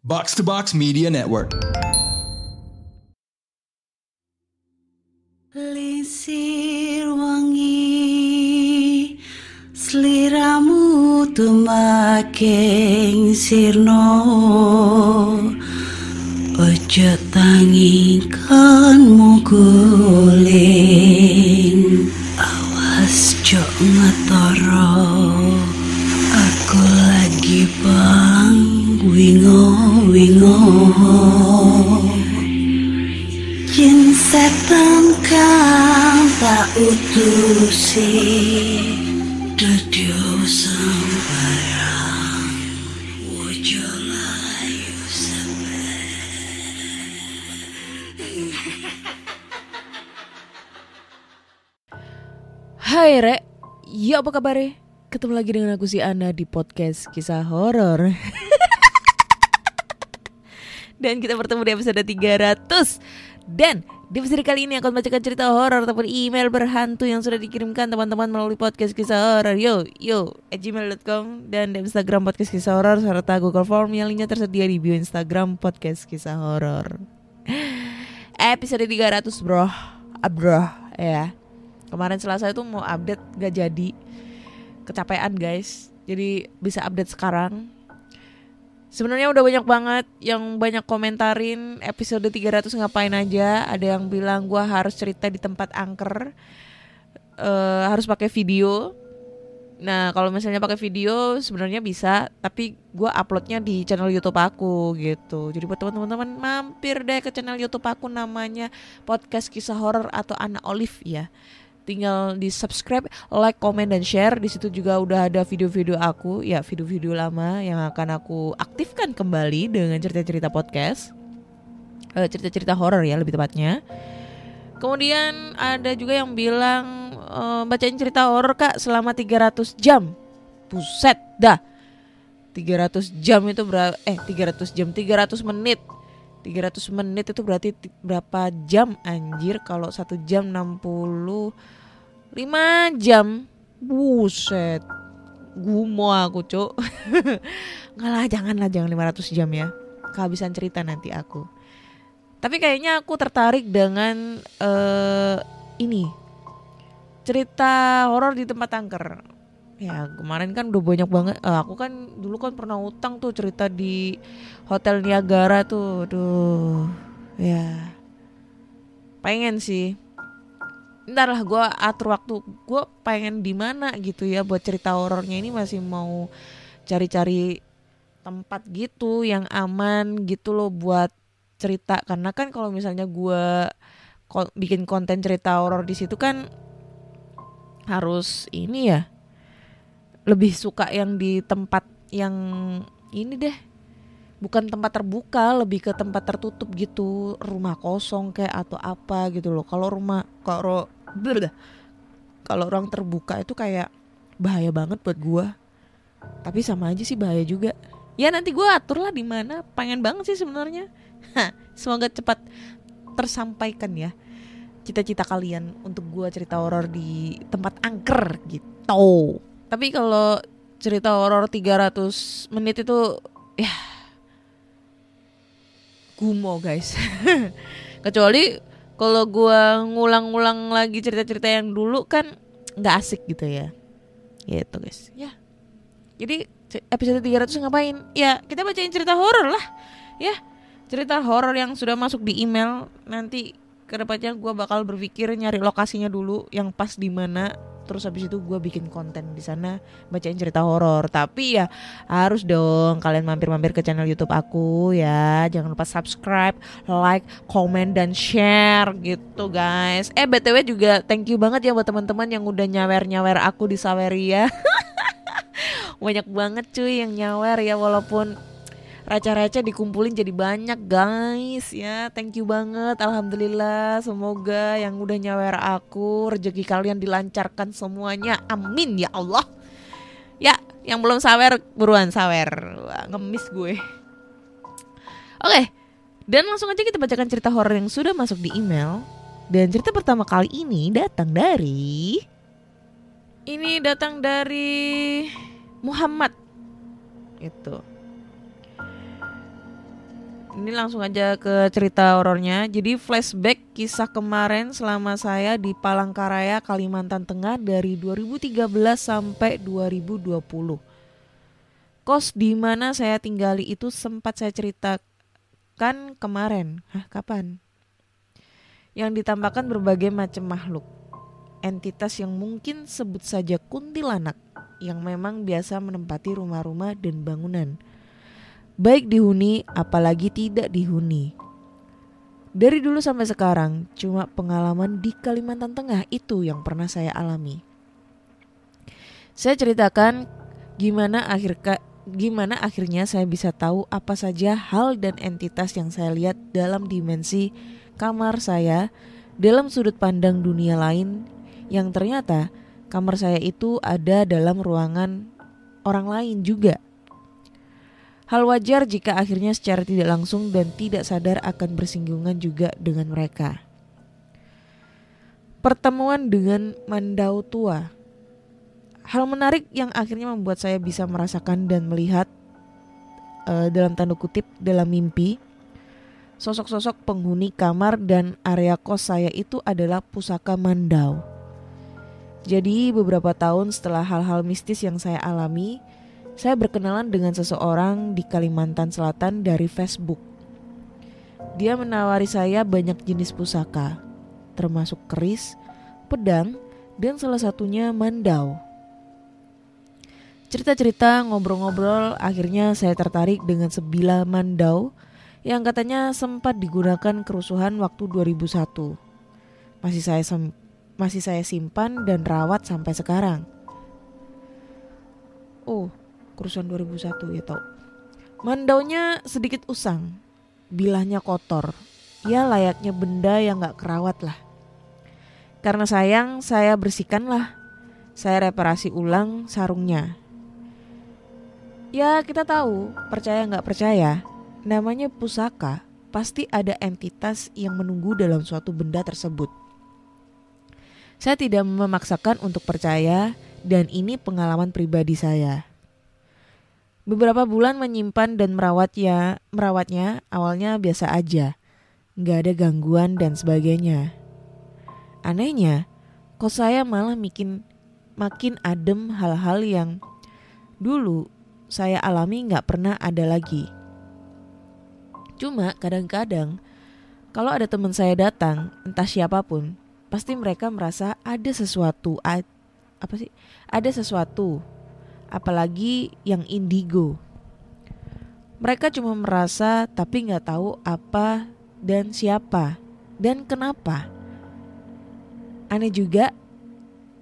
Box to Box Media Network. Lisir wangi sliramu tumaking sirno ojo tangingkanmu guling awas jo ngetoro aku lagi bang wingo Jin setan kang tak utusi Dudio sembarang Wojo layu Hai Rek, ya apa kabar? Ketemu lagi dengan aku si Ana di podcast kisah horor. Dan kita bertemu di episode 300. Dan di episode kali ini akan membacakan cerita horor ataupun email berhantu yang sudah dikirimkan teman-teman melalui podcast kisah horor @gmail.com dan di Instagram podcast kisah horor serta Google Form yang linknya tersedia di bio Instagram podcast kisah horor. Episode 300 bro ya. Kemarin Selasa itu mau update gak jadi, kecapean guys. Jadi bisa update sekarang. Sebenarnya udah banyak banget yang banyak komentarin episode 300 ngapain aja. Ada yang bilang gua harus cerita di tempat angker, harus pakai video. Nah kalau misalnya pakai video sebenarnya bisa, tapi gua uploadnya di channel YouTube aku gitu. Jadi buat teman-teman mampir deh ke channel YouTube aku, namanya Podcast Kisah Horor atau Ana Olive ya. Tinggal di subscribe, like, komen, dan share. Di situ juga udah ada video-video aku, ya video-video lama yang akan aku aktifkan kembali dengan cerita-cerita podcast, cerita-cerita horor ya lebih tepatnya. Kemudian ada juga yang bilang bacain cerita horor kak selama 300 jam. Buset dah, 300 jam itu 300 menit. 300 menit itu berarti berapa jam anjir? Kalau 1 jam 65 jam. Buset. Gumo aku cuk. Jangan 500 jam ya. Kehabisan cerita nanti aku. Tapi kayaknya aku tertarik dengan ini. Cerita horor di tempat angker. Ya kemarin kan udah banyak banget. Aku kan dulu kan pernah utang tuh cerita di Hotel Niagara tuh. Aduh. Ya pengen sih. Ntar lah gue atur waktu. Gue pengen di mana gitu ya buat cerita horornya ini. Masih mau cari-cari tempat gitu yang aman gitu loh buat cerita. Karena kan kalau misalnya gue bikin konten cerita horor di situ kan harus ini ya, lebih suka yang di tempat yang ini deh, bukan tempat terbuka, lebih ke tempat tertutup gitu, rumah kosong kayak atau apa gitu loh. Kalau ruang terbuka itu kayak bahaya banget buat gua. Tapi sama aja sih bahaya juga. Ya nanti gua atur lah di mana. Pengen banget sih sebenarnya. Semoga cepat tersampaikan ya cita-cita kalian untuk gua cerita horor di tempat angker gitu. Tapi kalau cerita horor 300 menit itu ya gumo guys. Kecuali kalau gua ngulang-ngulang lagi cerita-cerita yang dulu kan gak asik gitu ya. Gitu guys. Ya. Jadi episode 300 ngapain? Ya kita bacain cerita horor lah. Ya cerita horor yang sudah masuk di email. Nanti kedepannya gue bakal berpikir nyari lokasinya dulu yang pas di mana, terus habis itu gue bikin konten di sana bacain cerita horor. Tapi ya harus dong kalian mampir-mampir ke channel YouTube aku ya. Jangan lupa subscribe, like, komen, dan share gitu guys. BTW juga thank you banget ya buat teman-teman yang udah nyawer aku di Saweria. Banyak banget cuy yang nyawer ya, walaupun receh-receh dikumpulin jadi banyak guys ya. Thank you banget, alhamdulillah. Semoga yang udah nyawer aku rezeki kalian dilancarkan semuanya, amin ya Allah. Ya yang belum sawer buruan sawer. Wah, ngemis gue. Oke, dan langsung aja kita bacakan cerita horor yang sudah masuk di email. Dan cerita pertama kali ini datang dari Muhammad itu. Ini langsung aja ke cerita horornya. Jadi flashback kisah kemarin selama saya di Palangkaraya, Kalimantan Tengah dari 2013 sampai 2020. Kos di mana saya tinggali itu sempat saya ceritakan kemarin. Kapan? Yang ditambahkan berbagai macam makhluk. Entitas yang mungkin sebut saja kuntilanak yang memang biasa menempati rumah-rumah dan bangunan. Baik dihuni apalagi tidak dihuni. Dari dulu sampai sekarang cuma pengalaman di Kalimantan Tengah itu yang pernah saya alami. Saya ceritakan gimana akhirnya saya bisa tahu apa saja hal dan entitas yang saya lihat dalam dimensi kamar saya dalam sudut pandang dunia lain yang ternyata kamar saya itu ada dalam ruangan orang lain juga. Hal wajar jika akhirnya secara tidak langsung dan tidak sadar akan bersinggungan juga dengan mereka. Pertemuan dengan Mandau tua. Hal menarik yang akhirnya membuat saya bisa merasakan dan melihat dalam tanda kutip dalam mimpi sosok-sosok penghuni kamar dan area kos saya itu adalah pusaka Mandau. Jadi beberapa tahun setelah hal-hal mistis yang saya alami, saya berkenalan dengan seseorang di Kalimantan Selatan dari Facebook. Dia menawari saya banyak jenis pusaka, termasuk keris, pedang, dan salah satunya Mandau. Cerita-cerita, ngobrol-ngobrol, akhirnya saya tertarik dengan sebilah Mandau yang katanya sempat digunakan kerusuhan waktu 2001. Masih saya simpan dan rawat sampai sekarang. Kerusuhan 2001 ya tau. Mandaunya sedikit usang, bilahnya kotor. Ya layaknya benda yang gak kerawat lah. Karena sayang, saya bersihkan lah. Saya reparasi ulang sarungnya. Ya kita tahu, percaya gak percaya, namanya pusaka, pasti ada entitas yang menunggu dalam suatu benda tersebut. Saya tidak memaksakan untuk percaya, dan ini pengalaman pribadi saya. Beberapa bulan menyimpan dan merawatnya awalnya biasa aja, gak ada gangguan dan sebagainya. Anehnya, kos saya malah makin adem hal-hal yang dulu saya alami gak pernah ada lagi. Cuma kadang-kadang kalau ada teman saya datang, entah siapapun, pasti mereka merasa ada sesuatu. Ada sesuatu. Apalagi yang indigo. Mereka cuma merasa tapi gak tahu apa dan siapa dan kenapa. Aneh juga,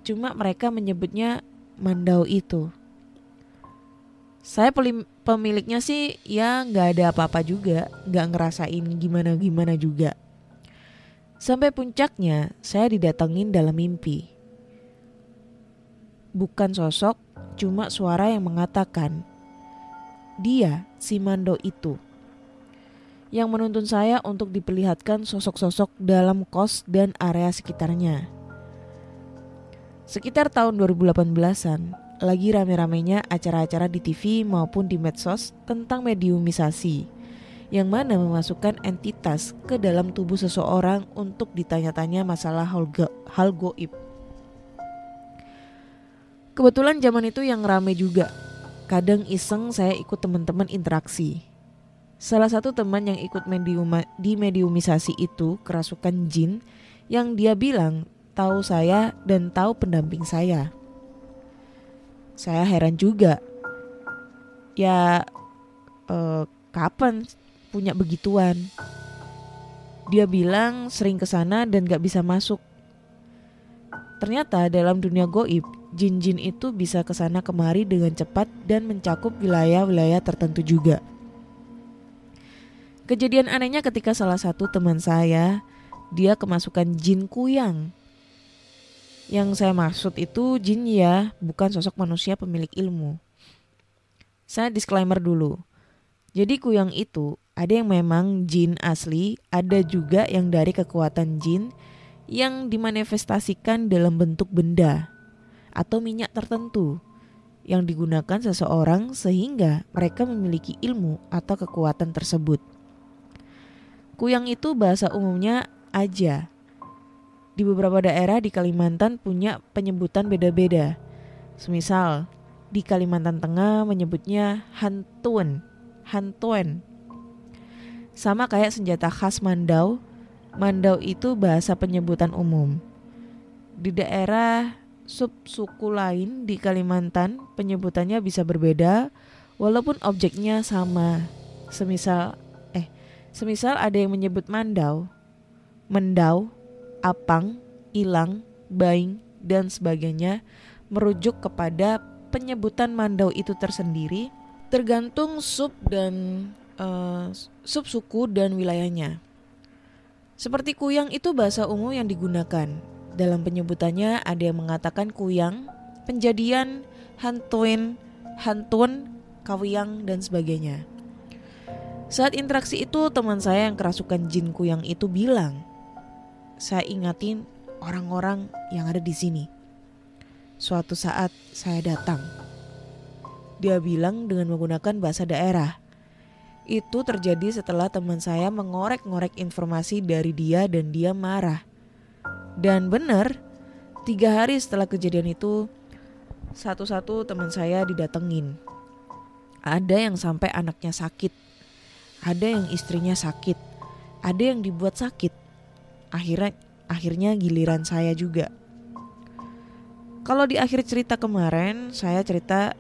cuma mereka menyebutnya Mandau itu. Saya pemiliknya sih ya gak ada apa-apa juga, gak ngerasain gimana-gimana juga. Sampai puncaknya saya didatengin dalam mimpi. Bukan sosok, cuma suara yang mengatakan, dia si Mandau itu, yang menuntun saya untuk diperlihatkan sosok-sosok dalam kos dan area sekitarnya. Sekitar tahun 2018-an, lagi rame-ramenya acara-acara di TV maupun di medsos tentang mediumisasi, yang mana memasukkan entitas ke dalam tubuh seseorang untuk ditanya-tanya masalah hal goib. Kebetulan zaman itu yang rame juga. Kadang iseng saya ikut teman-teman interaksi. Salah satu teman yang ikut di mediumisasi itu kerasukan jin yang dia bilang tahu saya dan tahu pendamping saya. Saya heran juga. Ya kapan punya begituan? Dia bilang sering kesana dan gak bisa masuk. Ternyata dalam dunia goib, jin-jin itu bisa kesana kemari dengan cepat dan mencakup wilayah-wilayah tertentu juga. Kejadian anehnya ketika salah satu teman saya, dia kemasukan jin kuyang. Yang saya maksud itu jin ya, bukan sosok manusia pemilik ilmu. Saya disclaimer dulu. Jadi kuyang itu ada yang memang jin asli, ada juga yang dari kekuatan jin yang dimanifestasikan dalam bentuk benda atau minyak tertentu yang digunakan seseorang sehingga mereka memiliki ilmu atau kekuatan tersebut. Kuyang itu bahasa umumnya aja. Di beberapa daerah di Kalimantan punya penyebutan beda-beda. Semisal di Kalimantan Tengah menyebutnya hantuen. Sama kayak senjata khas Mandau. Mandau itu bahasa penyebutan umum. Di daerah subsuku lain di Kalimantan penyebutannya bisa berbeda walaupun objeknya sama. Semisal ada yang menyebut Mandau, Mendau, Apang, Ilang, Baing, dan sebagainya merujuk kepada penyebutan Mandau itu tersendiri tergantung subsuku dan wilayahnya. Seperti kuyang itu bahasa umum yang digunakan. Dalam penyebutannya ada yang mengatakan kuyang, penjadian, hantun, kawiyang, dan sebagainya. Saat interaksi itu teman saya yang kerasukan jin kuyang itu bilang, saya ingatin orang-orang yang ada di sini. Suatu saat saya datang. Dia bilang dengan menggunakan bahasa daerah. Itu terjadi setelah teman saya mengorek-ngorek informasi dari dia dan dia marah. Dan benar, 3 hari setelah kejadian itu, satu-satu teman saya didatengin. Ada yang sampai anaknya sakit. Ada yang istrinya sakit, ada yang dibuat sakit. Akhirnya giliran saya juga. Kalau di akhir cerita kemarin, cerita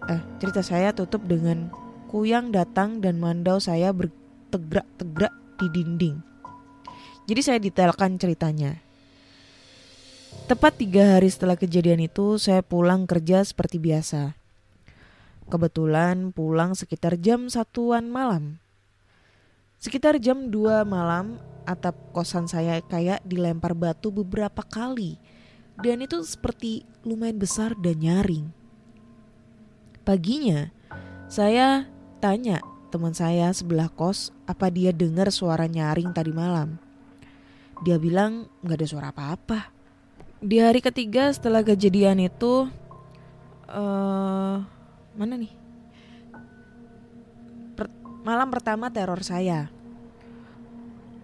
saya tutup dengan kuyang datang dan Mandau saya bertegrak-tegrak di dinding. Jadi saya detailkan ceritanya. Tepat 3 hari setelah kejadian itu, saya pulang kerja seperti biasa. Kebetulan pulang sekitar jam 1-an malam. Sekitar jam 2 malam, atap kosan saya kayak dilempar batu beberapa kali. Dan itu seperti lumayan besar dan nyaring. Paginya, saya tanya teman saya sebelah kos apa dia dengar suara nyaring tadi malam. Dia bilang gak ada suara apa-apa. Di hari ketiga setelah kejadian itu, mana nih? Malam pertama teror saya.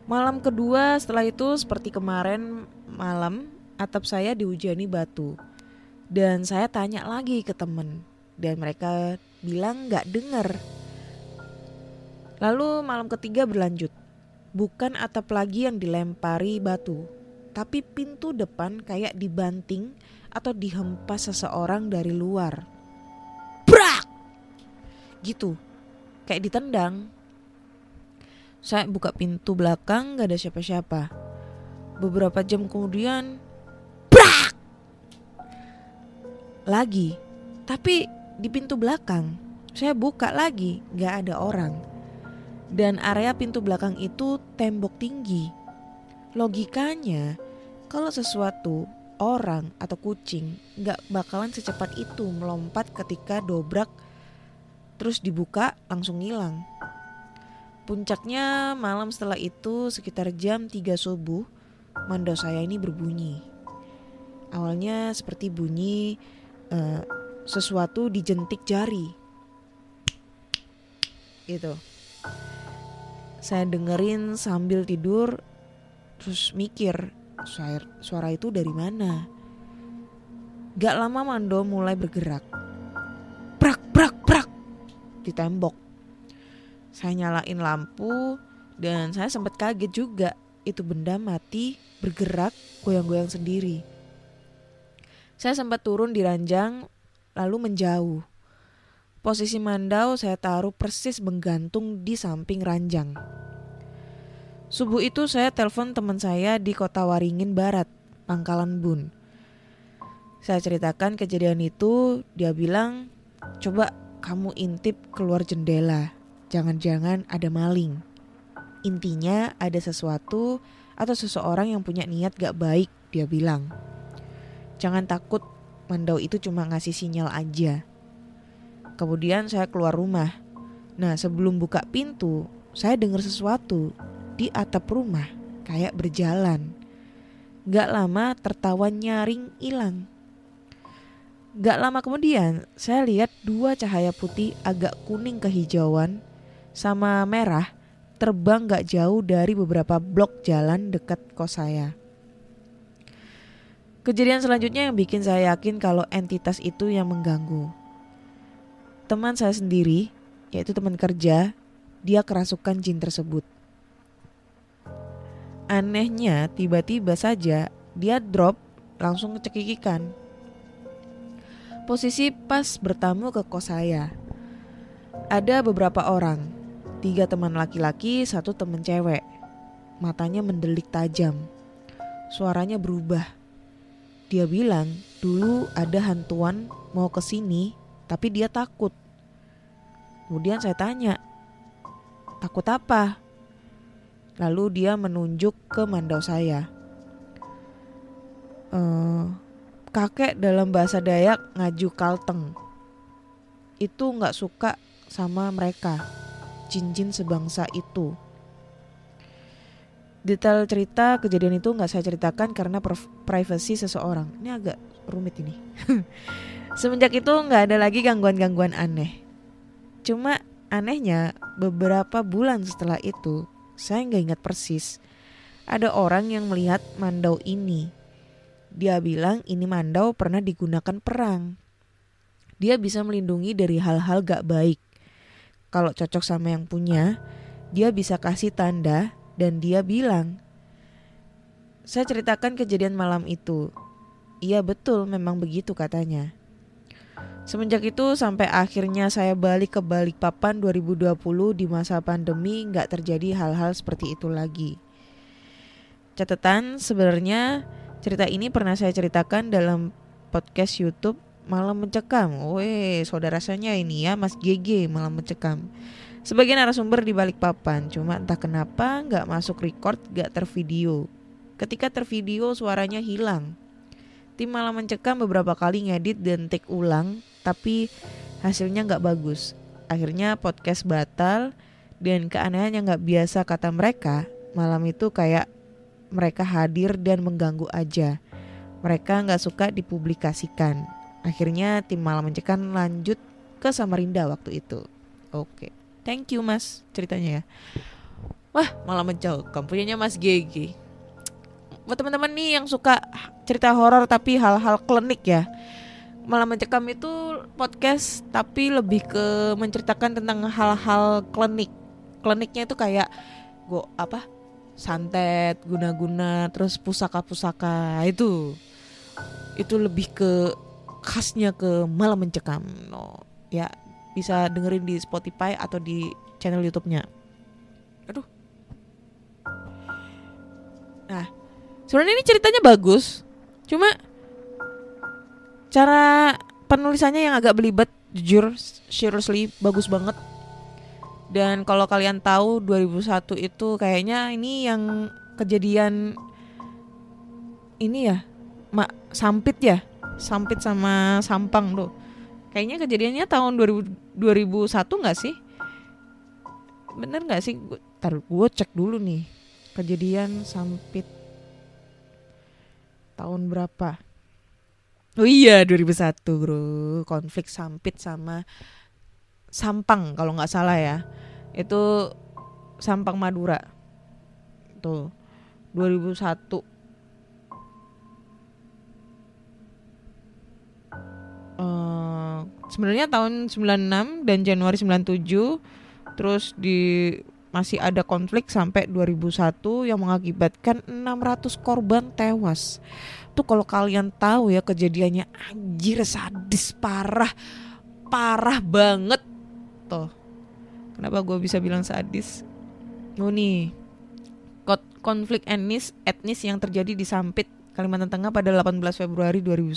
Malam kedua setelah itu seperti kemarin malam, atap saya dihujani batu. Dan saya tanya lagi ke temen, dan mereka bilang gak dengar. Lalu malam ketiga berlanjut. Bukan atap lagi yang dilempari batu, tapi pintu depan kayak dibanting atau dihempas seseorang dari luar. Brak! Gitu. Kayak ditendang. Saya buka pintu belakang, gak ada siapa-siapa. Beberapa jam kemudian, brak! Lagi. Tapi di pintu belakang, saya buka lagi, gak ada orang. Dan area pintu belakang itu tembok tinggi. Logikanya, kalau sesuatu, orang atau kucing gak bakalan secepat itu melompat ketika dobrak terus dibuka langsung hilang. Puncaknya malam setelah itu sekitar jam 3 subuh, mandau saya ini berbunyi. Awalnya seperti bunyi sesuatu dijentik jari. Gitu. Saya dengerin sambil tidur, terus mikir suara itu dari mana. Gak lama mandau mulai bergerak. Prak prak prak di tembok. Saya nyalain lampu dan saya sempat kaget juga. Itu benda mati bergerak goyang-goyang sendiri. Saya sempat turun di ranjang lalu menjauh. Posisi mandau saya taruh persis menggantung di samping ranjang. Subuh itu saya telepon teman saya di Kota Waringin Barat, Pangkalan Bun. Saya ceritakan kejadian itu, dia bilang, coba kamu intip keluar jendela, jangan-jangan ada maling. Intinya ada sesuatu atau seseorang yang punya niat gak baik, dia bilang. Jangan takut, mandau itu cuma ngasih sinyal aja. Kemudian saya keluar rumah. Nah, sebelum buka pintu, saya dengar sesuatu di atap rumah, kayak berjalan. Gak lama tertawa nyaring hilang. Gak lama kemudian, saya lihat 2 cahaya putih agak kuning kehijauan sama merah terbang gak jauh dari beberapa blok jalan dekat kos saya. Kejadian selanjutnya yang bikin saya yakin kalau entitas itu yang mengganggu. Teman saya sendiri, yaitu teman kerja, dia kerasukan jin tersebut. Anehnya, tiba-tiba saja dia drop langsung ngecekikikan. Posisi pas bertamu ke kos saya. Ada beberapa orang, 3 teman laki-laki, 1 teman cewek. Matanya mendelik tajam. Suaranya berubah. Dia bilang dulu ada hantuan mau kesini, tapi dia takut. Kemudian saya tanya, takut apa? Lalu dia menunjuk ke mandau saya. Kakek dalam bahasa Dayak ngaju kalteng. Itu gak suka sama mereka, jin-jin sebangsa itu. Detail cerita kejadian itu gak saya ceritakan karena privasi seseorang. Ini agak rumit ini. Semenjak itu gak ada lagi gangguan-gangguan aneh. Cuma anehnya beberapa bulan setelah itu, saya gak ingat persis, ada orang yang melihat mandau ini. Dia bilang ini mandau pernah digunakan perang. Dia bisa melindungi dari hal-hal gak baik. Kalau cocok sama yang punya, dia bisa kasih tanda dan dia bilang. Saya ceritakan kejadian malam itu. Iya betul, memang begitu katanya. Semenjak itu sampai akhirnya saya balik ke Balikpapan 2020 di masa pandemi gak terjadi hal-hal seperti itu lagi. Catatan, sebenarnya cerita ini pernah saya ceritakan dalam podcast YouTube Malam Mencekam. Weh, saudara rasanya ini ya, Mas GG Malam Mencekam. Sebagai narasumber di Balikpapan, cuma entah kenapa gak masuk record, gak tervideo. Ketika tervideo suaranya hilang. Tim Malam Mencekam beberapa kali ngedit dan take ulang, tapi hasilnya gak bagus. Akhirnya podcast batal, dan keanehan yang gak biasa kata mereka, malam itu kayak mereka hadir dan mengganggu aja. Mereka gak suka dipublikasikan. Akhirnya tim Malam Mencekam lanjut ke Samarinda waktu itu. Oke, thank you Mas ceritanya ya. Wah, Malam Mencekam punyanya Mas GG. Buat teman-teman nih yang suka cerita horor tapi hal-hal klinik ya, Malam Mencekam itu podcast tapi lebih ke menceritakan tentang hal-hal klinik. Kliniknya itu kayak santet, guna-guna, terus pusaka-pusaka itu lebih ke khasnya ke Malam Mencekam. No, ya bisa dengerin di Spotify atau di channel YouTube-nya. Aduh. Nah, sebenarnya ini ceritanya bagus, cuma cara penulisannya yang agak belibet, jujur, seriously bagus banget. Dan kalau kalian tahu 2001 itu kayaknya ini yang kejadian ini ya, Sampit sama Sampang tuh. Kayaknya kejadiannya tahun 2001 gak sih? Bener gak sih? Gue cek dulu nih. Kejadian Sampit tahun berapa? Oh iya 2001 bro. Konflik Sampit sama Sampang kalau gak salah ya. Itu Sampang Madura. Tuh 2001. Sebenarnya tahun 96 dan Januari 97. Terus masih ada konflik sampai 2001 yang mengakibatkan 600 korban tewas. Tuh kalau kalian tahu ya kejadiannya, anjir sadis parah banget. Tuh kenapa gue bisa bilang sadis? Nih konflik etnis yang terjadi di Sampit, Kalimantan Tengah pada 18 Februari 2001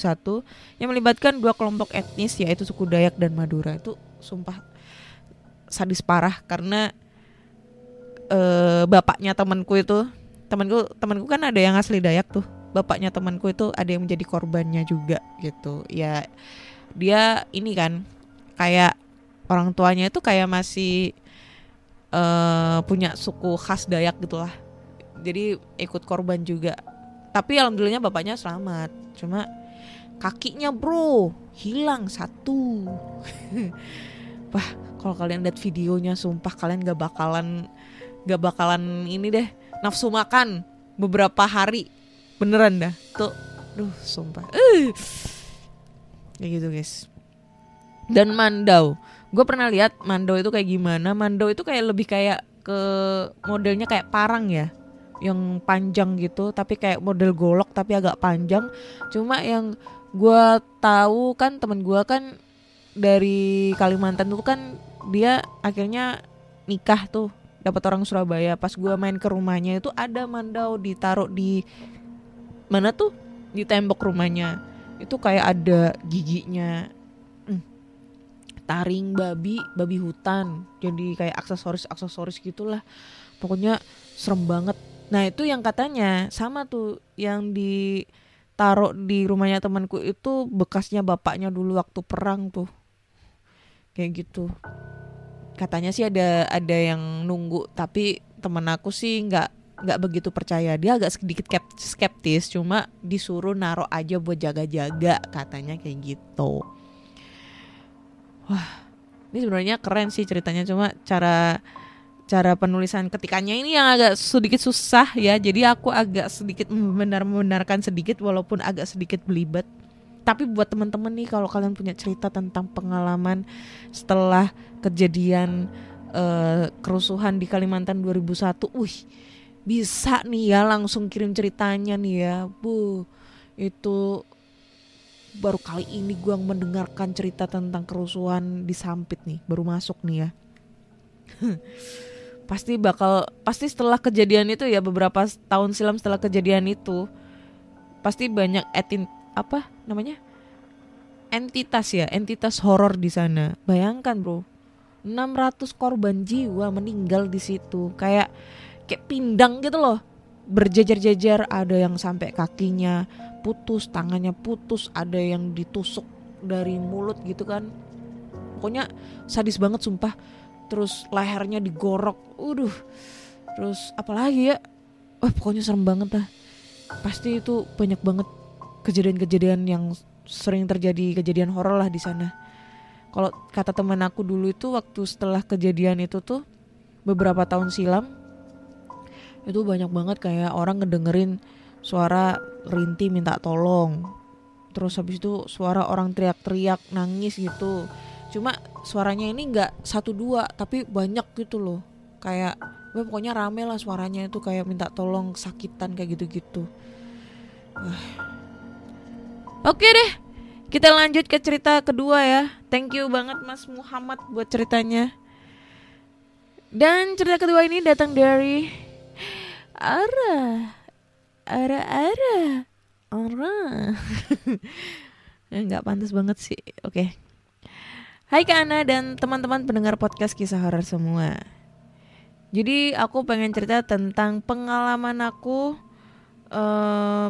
yang melibatkan 2 kelompok etnis yaitu suku Dayak dan Madura. Itu sumpah sadis parah karena bapaknya temanku kan ada yang asli Dayak tuh. Bapaknya temanku itu ada yang menjadi korbannya juga gitu. Ya dia ini kan kayak orang tuanya itu kayak masih punya suku khas Dayak gitulah. Jadi ikut korban juga. Tapi alhamdulillahnya bapaknya selamat. Cuma kakinya bro hilang 1. Wah, kalau kalian lihat videonya sumpah kalian gak bakalan gak bakalan ini deh, nafsu makan beberapa hari. Beneran dah. Tuh, sumpah. Kayak gitu guys. Dan mandau, gue pernah lihat mandau itu kayak gimana. Mandau itu kayak lebih kayak ke modelnya kayak parang ya, yang panjang gitu, tapi kayak model golok tapi agak panjang. Cuma yang gue tahu kan, temen gue kan dari Kalimantan tuh kan, dia akhirnya nikah tuh, dapat orang Surabaya. Pas gue main ke rumahnya itu ada mandau ditaruh di mana tuh, di tembok rumahnya. Itu kayak ada giginya, taring babi hutan, jadi kayak aksesoris gitulah. Pokoknya serem banget. Nah itu yang katanya sama tuh, yang ditaruh di rumahnya temanku itu bekasnya bapaknya dulu waktu perang tuh, kayak gitu. Katanya sih ada yang nunggu, tapi temen aku sih nggak begitu percaya. Dia agak sedikit skeptis, cuma disuruh naruh aja buat jaga-jaga, katanya kayak gitu. Wah, ini sebenarnya keren sih ceritanya, cuma cara penulisan ketikannya ini yang agak sedikit susah ya. Jadi aku agak sedikit membenarkan sedikit, walaupun agak sedikit belibet. Tapi buat teman-teman nih, kalau kalian punya cerita tentang pengalaman setelah kejadian kerusuhan di Kalimantan 2001, bisa nih ya langsung kirim ceritanya nih ya. Itu baru kali ini gue mendengarkan cerita tentang kerusuhan di Sampit nih, baru masuk nih ya. Pasti setelah kejadian itu ya, beberapa tahun silam setelah kejadian itu, pasti banyak entitas horor di sana. Bayangkan bro, 600 korban jiwa meninggal di situ, kayak pindang gitu loh, berjejer-jejer. Ada yang sampai kakinya putus, tangannya putus, ada yang ditusuk dari mulut gitu kan. Pokoknya sadis banget sumpah. Terus lehernya digorok. Terus apalagi ya, pokoknya serem banget lah. Pasti itu banyak banget kejadian-kejadian yang sering terjadi, kejadian horor lah di sana. Kalau kata teman aku dulu itu, waktu setelah kejadian itu tuh beberapa tahun silam, itu banyak banget kayak orang ngedengerin suara rintih minta tolong. Terus habis itu suara orang teriak-teriak nangis gitu. Cuma suaranya ini gak 1-2 tapi banyak gitu loh. Kayak pokoknya rame lah suaranya itu, kayak minta tolong, kesakitan kayak gitu-gitu. Oke deh, kita lanjut ke cerita kedua ya. Thank you banget Mas Muhammad buat ceritanya. Dan cerita kedua ini datang dari Ara. Nggak pantas banget sih. Oke. Hai Kak Ana dan teman-teman pendengar podcast kisah horor semua. Jadi aku pengen cerita tentang pengalaman aku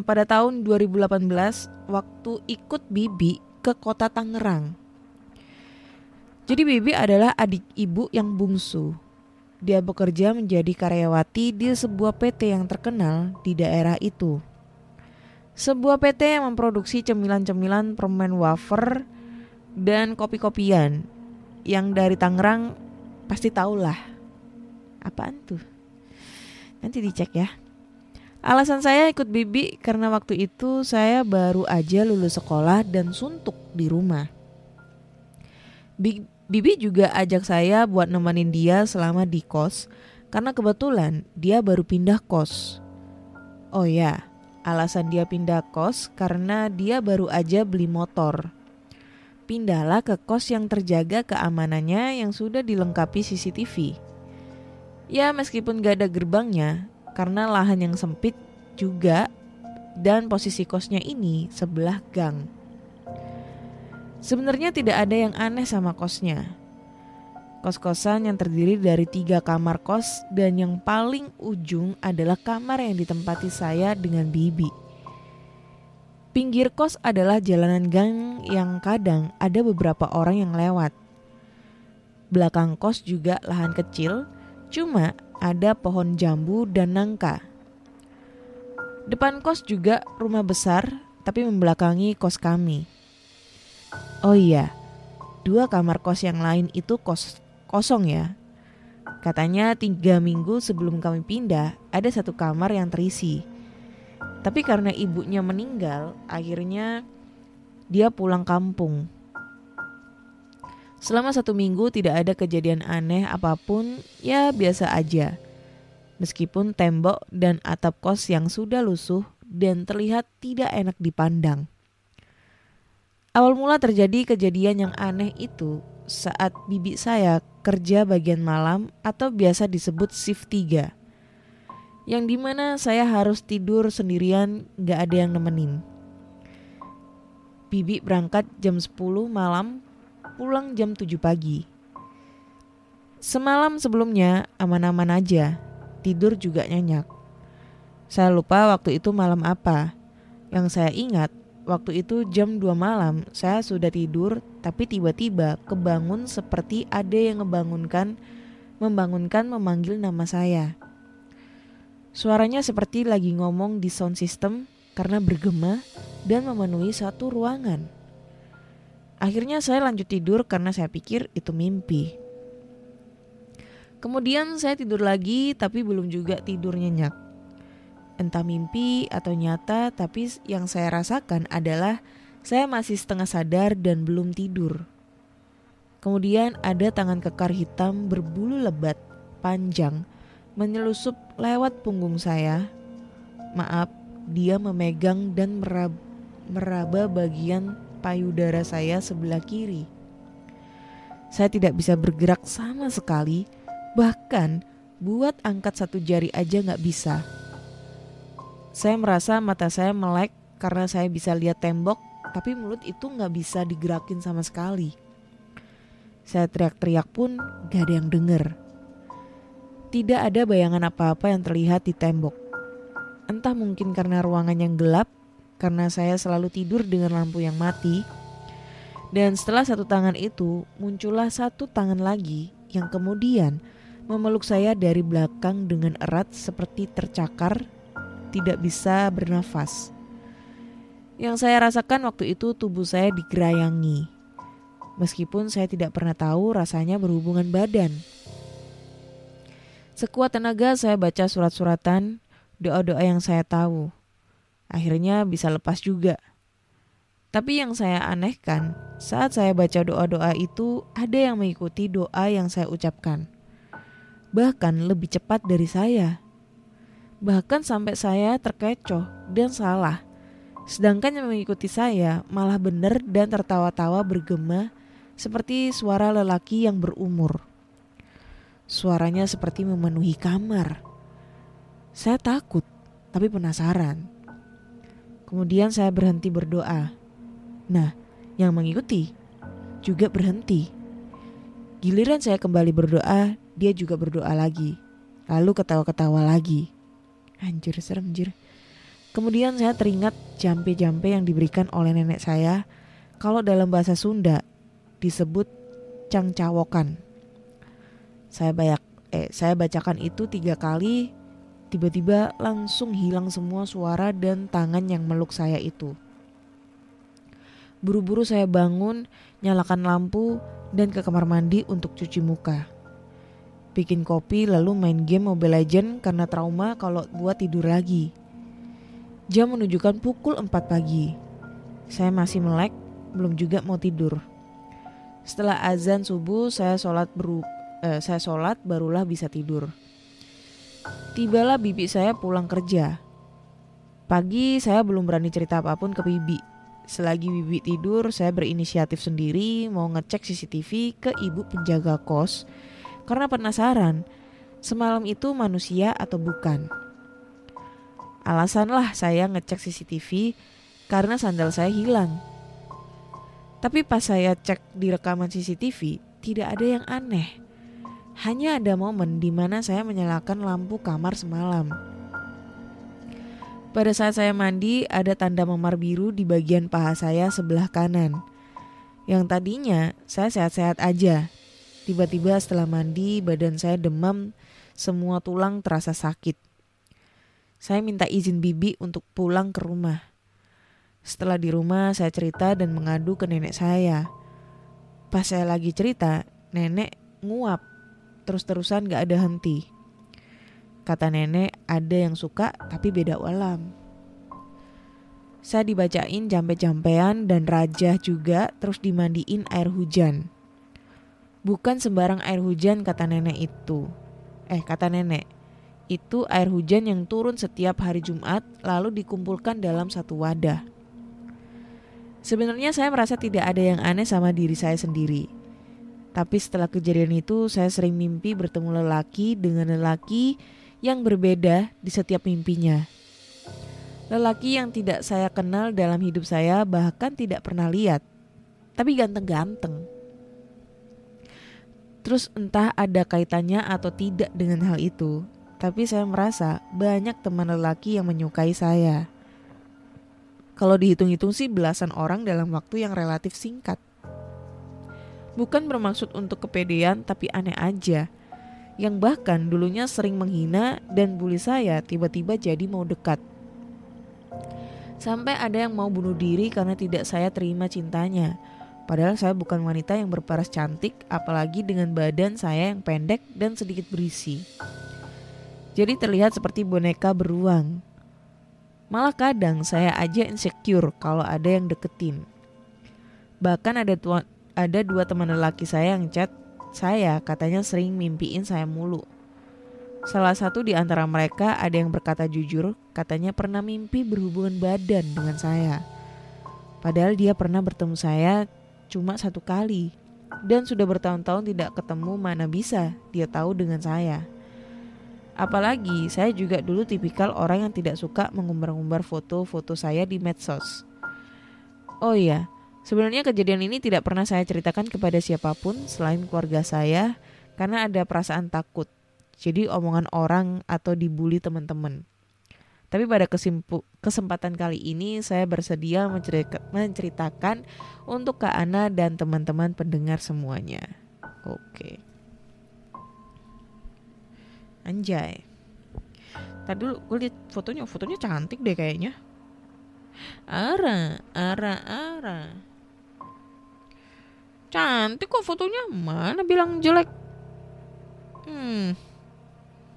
pada tahun 2018 waktu ikut Bibi ke kota Tangerang. Jadi Bibi adalah adik ibu yang bungsu. Dia bekerja menjadi karyawati di sebuah PT yang terkenal di daerah itu. Sebuah PT yang memproduksi cemilan-cemilan, permen wafer, dan kopi-kopian. Yang dari Tangerang pasti tahulah. Apaan tuh? Nanti dicek ya. Alasan saya ikut Bibi karena waktu itu saya baru aja lulus sekolah dan suntuk di rumah. Bibi juga ajak saya buat nemenin dia selama di kos, karena kebetulan dia baru pindah kos. Oh ya, alasan dia pindah kos karena dia baru aja beli motor. Pindahlah ke kos yang terjaga keamanannya yang sudah dilengkapi CCTV. Ya meskipun gak ada gerbangnya, karena lahan yang sempit juga, dan posisi kosnya ini sebelah gang. Sebenarnya tidak ada yang aneh sama kosnya. Kos-kosan yang terdiri dari 3 kamar kos, dan yang paling ujung adalah kamar yang ditempati saya dengan Bibi. Pinggir kos adalah jalanan gang yang kadang ada beberapa orang yang lewat. Belakang kos juga lahan kecil, cuma ada pohon jambu dan nangka. Depan kos juga rumah besar, tapi membelakangi kos kami. Oh iya, 2 kamar kos yang lain itu kosong ya. Katanya 3 minggu sebelum kami pindah, ada satu kamar yang terisi. Tapi karena ibunya meninggal, akhirnya dia pulang kampung. Selama 1 minggu tidak ada kejadian aneh apapun, ya biasa aja. Meskipun tembok dan atap kos yang sudah lusuh dan terlihat tidak enak dipandang. Awal mula terjadi kejadian yang aneh itu saat bibi saya kerja bagian malam atau biasa disebut shift 3. Yang dimana saya harus tidur sendirian, gak ada yang nemenin. Bibi berangkat jam 10 malam, pulang jam 7 pagi. Semalam sebelumnya aman-aman aja, tidur juga nyenyak. Saya lupa waktu itu malam apa. Yang saya ingat, waktu itu jam 2 malam saya sudah tidur, tapi tiba-tiba kebangun seperti ada yang membangunkan memanggil nama saya. Suaranya seperti lagi ngomong di sound system karena bergema dan memenuhi satu ruangan. Akhirnya saya lanjut tidur karena saya pikir itu mimpi. Kemudian saya tidur lagi tapi belum juga tidur nyenyak. Entah mimpi atau nyata, tapi yang saya rasakan adalah saya masih setengah sadar dan belum tidur. Kemudian ada tangan kekar hitam berbulu lebat, panjang, menyelusup lewat punggung saya. Maaf, dia memegang dan meraba bagian payudara saya sebelah kiri. Saya tidak bisa bergerak sama sekali, bahkan buat angkat satu jari aja gak bisa. Saya merasa mata saya melek karena saya bisa lihat tembok, tapi mulut itu gak bisa digerakin sama sekali. Saya teriak-teriak pun gak ada yang dengar. Tidak ada bayangan apa-apa yang terlihat di tembok. Entah mungkin karena ruangan yang gelap, karena saya selalu tidur dengan lampu yang mati. Dan setelah satu tangan itu, muncullah satu tangan lagi yang kemudian memeluk saya dari belakang dengan erat seperti tercakar, tidak bisa bernafas. Yang saya rasakan waktu itu tubuh saya digerayangi. Meskipun saya tidak pernah tahu rasanya berhubungan badan. Sekuat tenaga saya baca surat-suratan, doa-doa yang saya tahu. Akhirnya bisa lepas juga. Tapi yang saya anehkan, saat saya baca doa-doa itu ada yang mengikuti doa yang saya ucapkan. Bahkan lebih cepat dari saya. Bahkan sampai saya terkecoh dan salah. Sedangkan yang mengikuti saya malah benar dan tertawa-tawa bergema seperti suara lelaki yang berumur. Suaranya seperti memenuhi kamar. Saya takut tapi penasaran. Kemudian saya berhenti berdoa. Nah, yang mengikuti juga berhenti. Giliran saya kembali berdoa, dia juga berdoa lagi. Lalu ketawa-ketawa lagi. Anjir, serem anjir. Kemudian saya teringat jampe-jampe yang diberikan oleh nenek saya. Kalau dalam bahasa Sunda disebut cangcawokan. Saya bacakan itu 3 kali. Tiba-tiba langsung hilang semua suara dan tangan yang meluk saya itu. Buru-buru saya bangun, nyalakan lampu dan ke kamar mandi untuk cuci muka. Bikin kopi lalu main game Mobile Legends karena trauma kalau buat tidur lagi. Jam menunjukkan pukul 4 pagi. Saya masih melek, belum juga mau tidur. Setelah azan subuh saya sholat barulah bisa tidur. Tibalah bibi saya pulang kerja. Pagi saya belum berani cerita apapun ke bibi. Selagi bibi tidur, saya berinisiatif sendiri mau ngecek CCTV ke ibu penjaga kos. Karena penasaran, semalam itu manusia atau bukan. Alasanlah saya ngecek CCTV karena sandal saya hilang. Tapi pas saya cek di rekaman CCTV, tidak ada yang aneh. Hanya ada momen di mana saya menyalakan lampu kamar semalam. Pada saat saya mandi, ada tanda memar biru di bagian paha saya sebelah kanan. Yang tadinya saya sehat-sehat aja. Tiba-tiba setelah mandi badan saya demam, semua tulang terasa sakit. Saya minta izin bibi untuk pulang ke rumah. Setelah di rumah saya cerita dan mengadu ke nenek saya. Pas saya lagi cerita, nenek nguap. terus-terusan gak ada henti. Kata nenek, ada yang suka tapi beda alam. Saya dibacain jampe-jampean dan rajah juga, terus dimandiin air hujan. Bukan sembarang air hujan kata nenek itu. Kata nenek, itu air hujan yang turun setiap hari Jumat lalu dikumpulkan dalam satu wadah. Sebenarnya saya merasa tidak ada yang aneh sama diri saya sendiri. Tapi setelah kejadian itu saya sering mimpi bertemu lelaki dengan lelaki yang berbeda di setiap mimpinya. Lelaki yang tidak saya kenal dalam hidup saya, bahkan tidak pernah lihat, tapi ganteng-ganteng. Terus entah ada kaitannya atau tidak dengan hal itu, tapi saya merasa banyak teman lelaki yang menyukai saya. Kalau dihitung-hitung sih belasan orang dalam waktu yang relatif singkat. Bukan bermaksud untuk kepedean, tapi aneh aja. Yang bahkan dulunya sering menghina dan bully saya tiba-tiba jadi mau dekat. Sampai ada yang mau bunuh diri karena tidak saya terima cintanya. Padahal saya bukan wanita yang berparas cantik, apalagi dengan badan saya yang pendek dan sedikit berisi. Jadi terlihat seperti boneka beruang. Malah kadang saya aja insecure kalau ada yang deketin. Bahkan ada dua teman lelaki saya yang chat saya, katanya sering mimpiin saya mulu. Salah satu di antara mereka ada yang berkata jujur, katanya pernah mimpi berhubungan badan dengan saya. Padahal dia pernah bertemu saya cuma 1 kali. Dan sudah bertahun-tahun tidak ketemu, mana bisa dia tahu dengan saya. Apalagi saya juga dulu tipikal orang yang tidak suka mengumbar-umbar foto-foto saya di medsos. Oh iya, sebenarnya kejadian ini tidak pernah saya ceritakan kepada siapapun selain keluarga saya karena ada perasaan takut. Jadi omongan orang atau dibully teman-teman. Tapi pada kesempatan kali ini saya bersedia menceritakan untuk Kak Ana dan teman-teman pendengar semuanya. Oke. Anjay. Tadi dulu gue liat fotonya cantik deh kayaknya. Ara. Cantik kok fotonya, mana bilang jelek.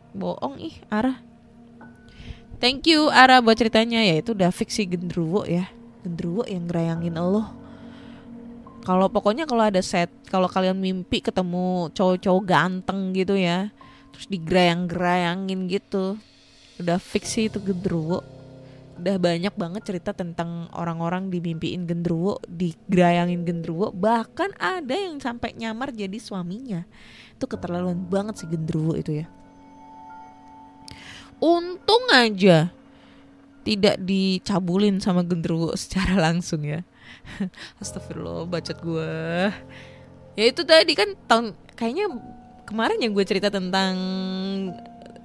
Bohong Ara. Thank you Ara buat ceritanya, ya itu udah fix sih genderuwo ya. Genderuwo yang ngerayangin lo. Kalau pokoknya kalau ada set, kalau kalian mimpi ketemu cowok-cowok ganteng gitu ya, terus digerayang-gerayangin gitu, udah fix sih itu genderuwo. Udah banyak banget cerita tentang orang-orang dimimpiin genderuwo, digerayangin genderuwo, bahkan ada yang sampai nyamar jadi suaminya. Itu keterlaluan banget sih genderuwo itu ya. Untung aja tidak dicabulin sama genderuwo secara langsung ya. Astagfirullah, bacot gue. Ya itu tadi kan kayaknya kemarin yang gue cerita tentang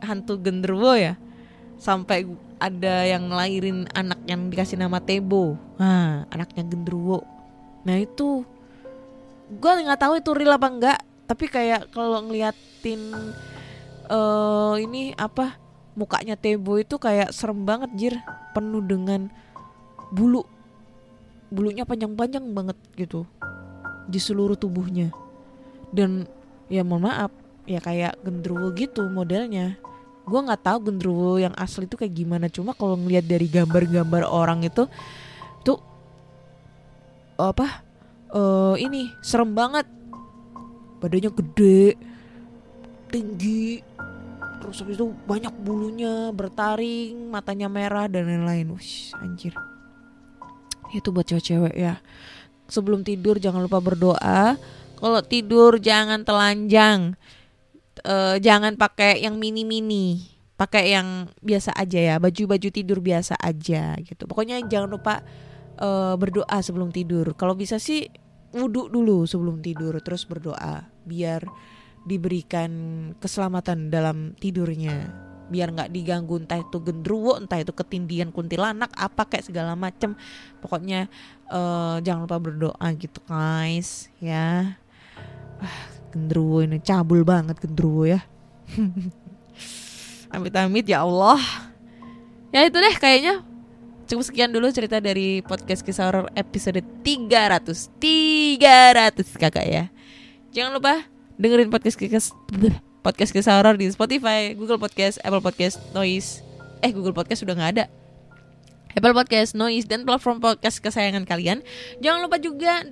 hantu genderuwo ya. Sampai ada yang ngelahirin anak yang dikasih nama Tebo. Nah, anaknya genderuwo. Nah itu gue nggak tahu itu real apa enggak. Tapi kayak kalau ngeliatin ini apa, mukanya Tebo itu kayak serem banget jir, penuh dengan bulunya panjang-panjang banget gitu di seluruh tubuhnya. Dan ya mohon maaf, ya kayak genderuwo gitu modelnya. Gue nggak tahu genderuwo yang asli itu kayak gimana, cuma kalau ngeliat dari gambar-gambar orang itu tuh ini serem banget. Badannya gede, tinggi, terus habis itu banyak bulunya, bertaring, matanya merah dan lain-lain. Wush, anjir. Itu buat cewek-cewek ya. Sebelum tidur jangan lupa berdoa. Kalau tidur jangan telanjang. Jangan pakai yang mini-mini. Pakai yang biasa aja ya, baju-baju tidur biasa aja gitu. Pokoknya jangan lupa berdoa sebelum tidur. Kalau bisa sih wudhu dulu sebelum tidur, terus berdoa biar diberikan keselamatan dalam tidurnya, biar nggak diganggu entah itu genderuwo, entah itu ketindihan kuntilanak, apa kayak segala macem. Pokoknya jangan lupa berdoa gitu guys ya. Genderuwo ini cabul banget genderuwo ya. Amit-amit ya Allah. Ya itu deh kayaknya. Cukup sekian dulu cerita dari podcast Kisah Horor episode 300 kakak ya. Jangan lupa dengerin podcast podcast kisah horor di Spotify, Google Podcast, Apple Podcast, Noise. Google Podcast sudah nggak ada. Apple Podcast, Noise, dan platform podcast kesayangan kalian. Jangan lupa juga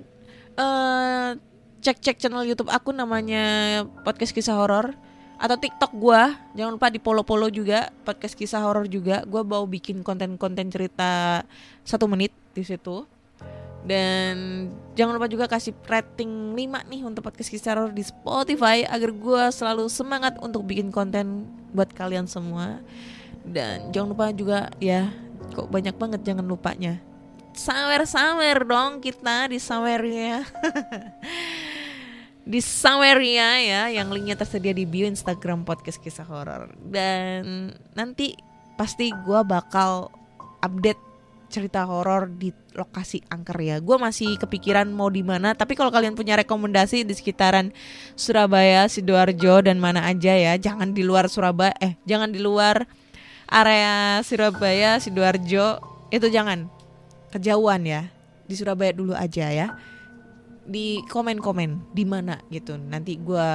cek channel YouTube aku namanya Podcast Kisah Horor, atau TikTok gua. Jangan lupa di follow juga Podcast Kisah Horor juga. Gua mau bikin konten-konten cerita 1 menit di situ. Dan jangan lupa juga kasih rating 5 nih untuk Podcast Kisah Horor di Spotify agar gua selalu semangat untuk bikin konten buat kalian semua. Dan jangan lupa juga ya, kok banyak banget jangan lupanya, sawer dong kita di sawernya. Di sawernya ya, yang linknya tersedia di bio Instagram Podcast Kisah Horor. Dan nanti pasti gue bakal update cerita horor di lokasi angker ya. Gue masih kepikiran mau di mana, tapi kalau kalian punya rekomendasi di sekitaran Surabaya, Sidoarjo dan mana aja ya, jangan di luar Surabaya, jangan di luar area Surabaya, Sidoarjo, itu jangan kejauhan ya. Di Surabaya dulu aja ya. Di komen-komen di mana gitu. Nanti gue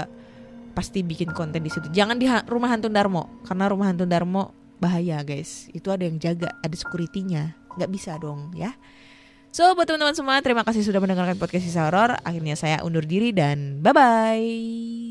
pasti bikin konten di situ. Jangan di Rumah Hantu Darmo, karena Rumah Hantu Darmo bahaya guys. Itu ada yang jaga, ada security-nya. Nggak bisa dong ya. So buat teman-teman semua, terima kasih sudah mendengarkan podcast Kisah Horor. Akhirnya saya undur diri dan bye-bye.